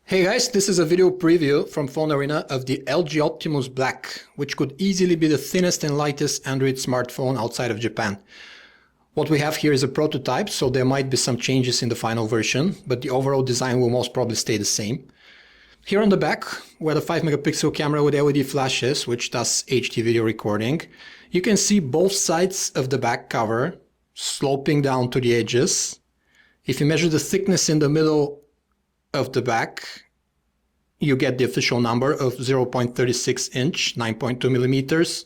Hey guys, this is a video preview from PhoneArena of the LG Optimus Black, which could easily be the thinnest and lightest Android smartphone outside of Japan. What we have here is a prototype, so there might be some changes in the final version, but the overall design will most probably stay the same. Here on the back, where the 5-megapixel camera with LED flashes, which does HD video recording, you can see both sides of the back cover sloping down to the edges. If you measure the thickness in the middle of the back, you get the official number of 0.36 inch, 9.2 millimeters,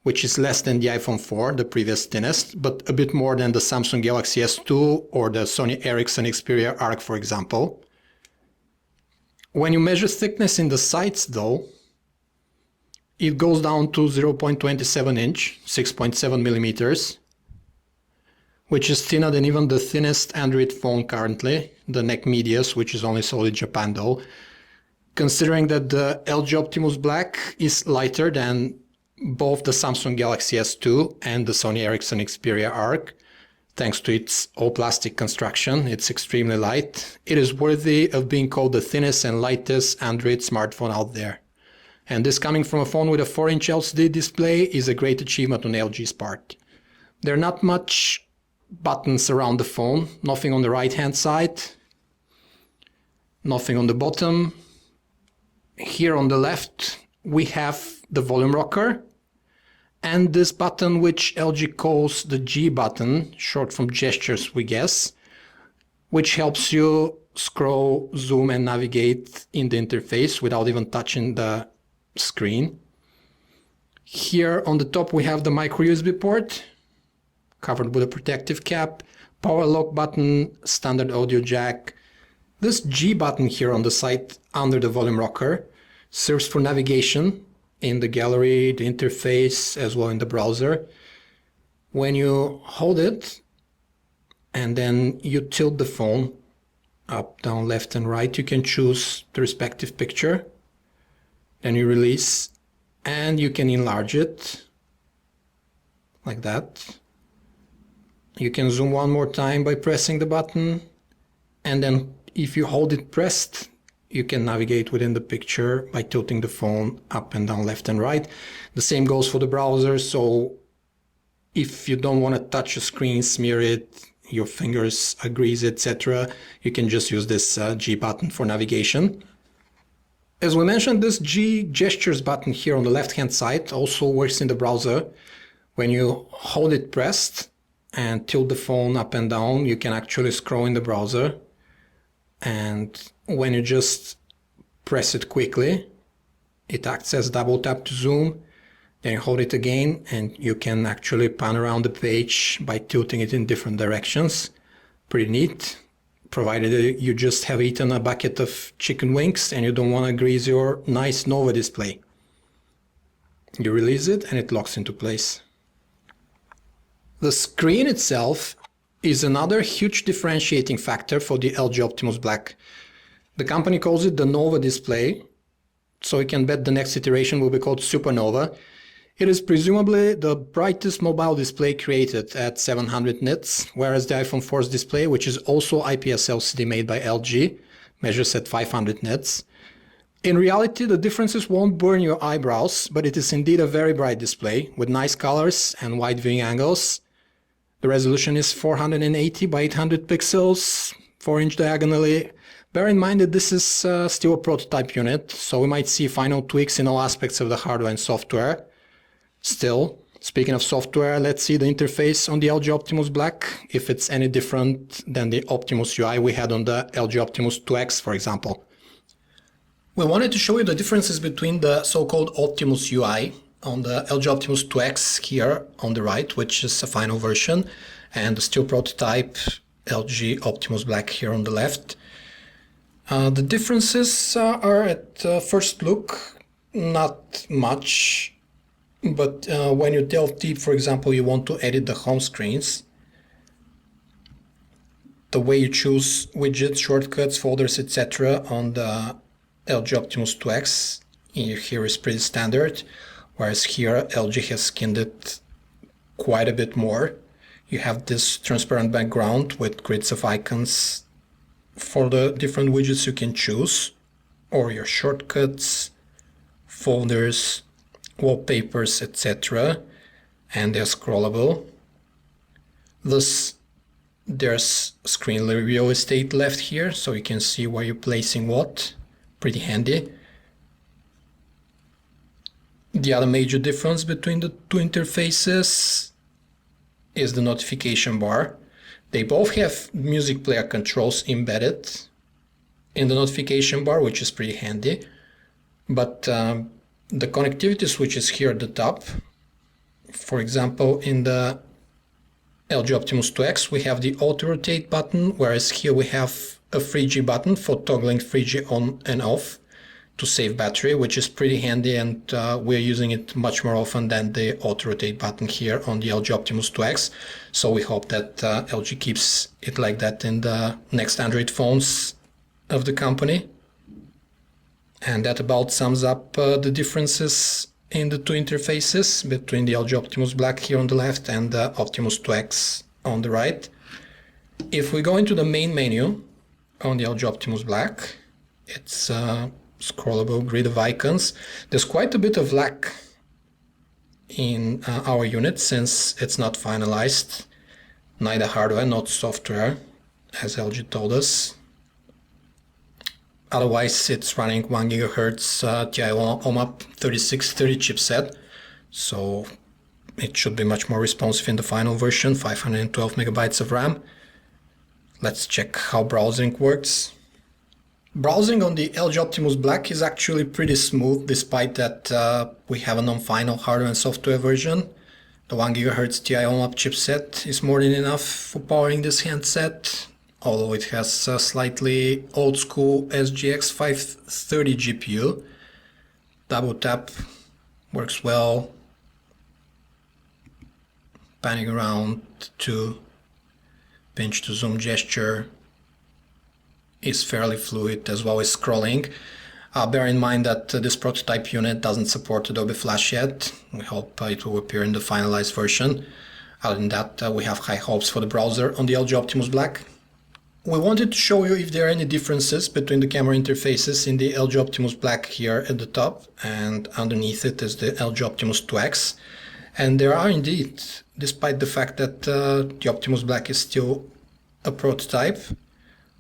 which is less than the iPhone 4, the previous thinnest, but a bit more than the Samsung Galaxy S2 or the Sony Ericsson Xperia Arc, for example. When you measure thickness in the sides, though, it goes down to 0.27 inch, 6.7 millimeters, which is thinner than even the thinnest Android phone currently, the Neck Medias, which is only sold in Japan though. Considering that the LG Optimus Black is lighter than both the Samsung Galaxy S2 and the Sony Ericsson Xperia Arc, thanks to its all-plastic construction, it's extremely light. It is worthy of being called the thinnest and lightest Android smartphone out there. And this coming from a phone with a 4-inch LCD display is a great achievement on LG's part. There are not much buttons around the phone, nothing on the right hand side, nothing on the bottom. Here on the left we have the volume rocker and this button which LG calls the G button, short from gestures we guess, which helps you scroll, zoom and navigate in the interface without even touching the screen. Here on the top we have the micro USB port, covered with a protective cap, power lock button, standard audio jack. This G button here on the side under the volume rocker serves for navigation in the gallery, the interface, as well in the browser. When you hold it and then you tilt the phone up, down, left and right, you can choose the respective picture. Then you release and you can enlarge it like that. You can zoom one more time by pressing the button, and then if you hold it pressed, you can navigate within the picture by tilting the phone up and down, left and right. The same goes for the browser, so if you don't want to touch a screen, smear it, your fingers grease, etc., you can just use this G button for navigation. As we mentioned, this G gestures button here on the left hand side also works in the browser. When you hold it pressed and tilt the phone up and down, you can actually scroll in the browser, and when you just press it quickly, it acts as double tap to zoom. Then you hold it again and you can actually pan around the page by tilting it in different directions. Pretty neat, provided you just have eaten a bucket of chicken wings and you don't want to grease your nice Nova display. You release it and it locks into place. The screen itself is another huge differentiating factor for the LG Optimus Black. The company calls it the Nova display, so you can bet the next iteration will be called Supernova. It is presumably the brightest mobile display created at 700 nits, whereas the iPhone 4's display, which is also IPS LCD made by LG, measures at 500 nits. In reality, the differences won't burn your eyebrows, but it is indeed a very bright display with nice colors and wide viewing angles. The resolution is 480 by 800 pixels, 4-inch diagonally. Bear in mind that this is still a prototype unit, so we might see final tweaks in all aspects of the hardware and software. Still, speaking of software, let's see the interface on the LG Optimus Black, if it's any different than the Optimus UI we had on the LG Optimus 2X, for example. We wanted to show you the differences between the so-called Optimus UI on the LG Optimus 2X here on the right, which is a final version, and the still prototype LG Optimus Black here on the left. The differences are at first look not much, but when you delve deep, for example, you want to edit the home screens, the way you choose widgets, shortcuts, folders, etc. on the LG Optimus 2X here is pretty standard. Whereas here LG has skinned it quite a bit more. You have this transparent background with grids of icons for the different widgets you can choose, or your shortcuts, folders, wallpapers, etc. And they're scrollable. Thus, there's screen real estate left here, so you can see where you're placing what. Pretty handy. The other major difference between the two interfaces is the notification bar. They both have music player controls embedded in the notification bar, which is pretty handy. But the connectivity switch is here at the top. For example, in the LG Optimus 2X, we have the auto-rotate button, whereas here we have a 3G button for toggling 3G on and off to save battery, which is pretty handy, and we're using it much more often than the auto-rotate button here on the LG Optimus 2X. So we hope that LG keeps it like that in the next Android phones of the company. And that about sums up the differences in the two interfaces between the LG Optimus Black here on the left and the Optimus 2X on the right. If we go into the main menu on the LG Optimus Black, it's scrollable grid of icons. There's quite a bit of lag in our unit since it's not finalized, neither hardware nor software, as LG told us. Otherwise, it's running 1 GHz TI OMAP 3630 chipset, so it should be much more responsive in the final version, 512 megabytes of RAM. Let's check how browsing works. Browsing on the LG Optimus Black is actually pretty smooth, despite that we have a non-final hardware and software version. The 1 GHz TI OMAP chipset is more than enough for powering this handset, although it has a slightly old-school SGX 530 GPU. Double tap works well. Panning around to pinch to zoom gesture is fairly fluid, as well as scrolling. Bear in mind that this prototype unit doesn't support Adobe Flash yet. We hope it will appear in the finalized version. Other than that, we have high hopes for the browser on the LG Optimus Black. We wanted to show you if there are any differences between the camera interfaces in the LG Optimus Black here at the top, and underneath it is the LG Optimus 2X. And there are indeed, despite the fact that the Optimus Black is still a prototype.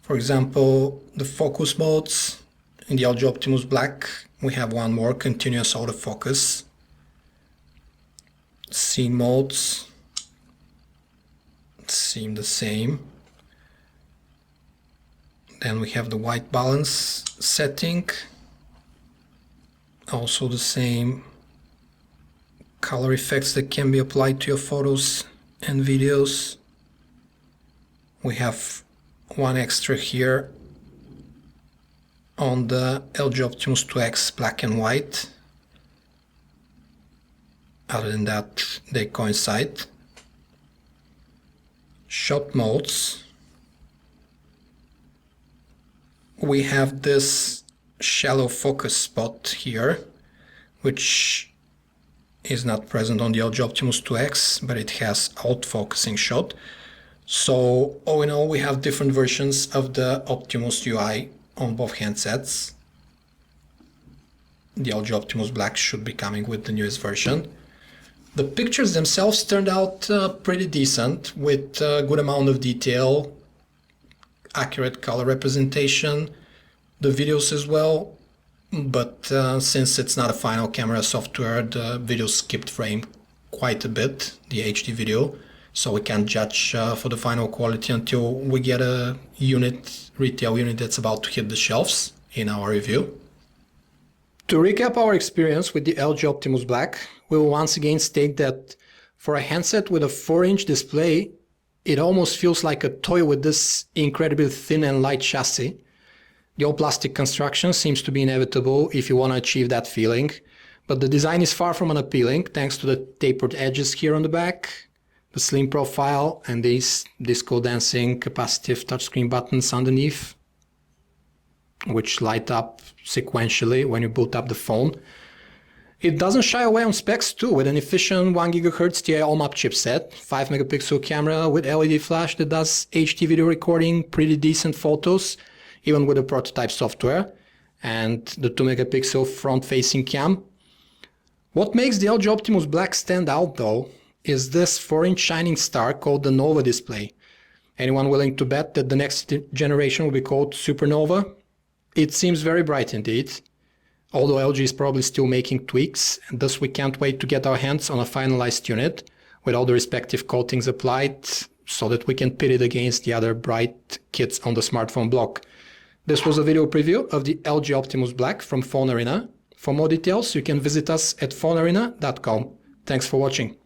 For example, the focus modes in the LG Optimus Black, we have one more, continuous autofocus. Scene modes seem the same. Then we have the white balance setting, also the same color effects that can be applied to your photos and videos. We have one extra here on the LG Optimus 2X black and white. Other than that, they coincide. Shot modes. We have this shallow focus spot here, which is not present on the LG Optimus 2X, but it has out-focusing shot. So all in all, we have different versions of the Optimus UI on both handsets. The LG Optimus Black should be coming with the newest version. The pictures themselves turned out pretty decent, with a good amount of detail, accurate color representation, the videos as well, but since it's not a final camera software, the video skipped frame quite a bit, the HD video, so we can't judge for the final quality until we get a unit, retail unit, that's about to hit the shelves in our review. To recap our experience with the LG Optimus Black, we will once again state that for a handset with a 4-inch display, it almost feels like a toy with this incredibly thin and light chassis. The all-plastic construction seems to be inevitable if you want to achieve that feeling, but the design is far from unappealing thanks to the tapered edges here on the back, the slim profile, and these disco dancing capacitive touchscreen buttons underneath, which light up sequentially when you boot up the phone. It doesn't shy away on specs too, with an efficient 1 GHz TI OMAP chipset, 5 megapixel camera with LED flash that does HD video recording, pretty decent photos, even with the prototype software and the 2 megapixel front-facing cam. What makes the LG Optimus Black stand out though is this 4-inch shining star called the Nova display. Anyone willing to bet that the next generation will be called Supernova? It seems very bright indeed, although LG is probably still making tweaks, and thus we can't wait to get our hands on a finalized unit with all the respective coatings applied so that we can pit it against the other bright kits on the smartphone block. This was a video preview of the LG Optimus Black from PhoneArena. For more details, you can visit us at phonearena.com. Thanks for watching.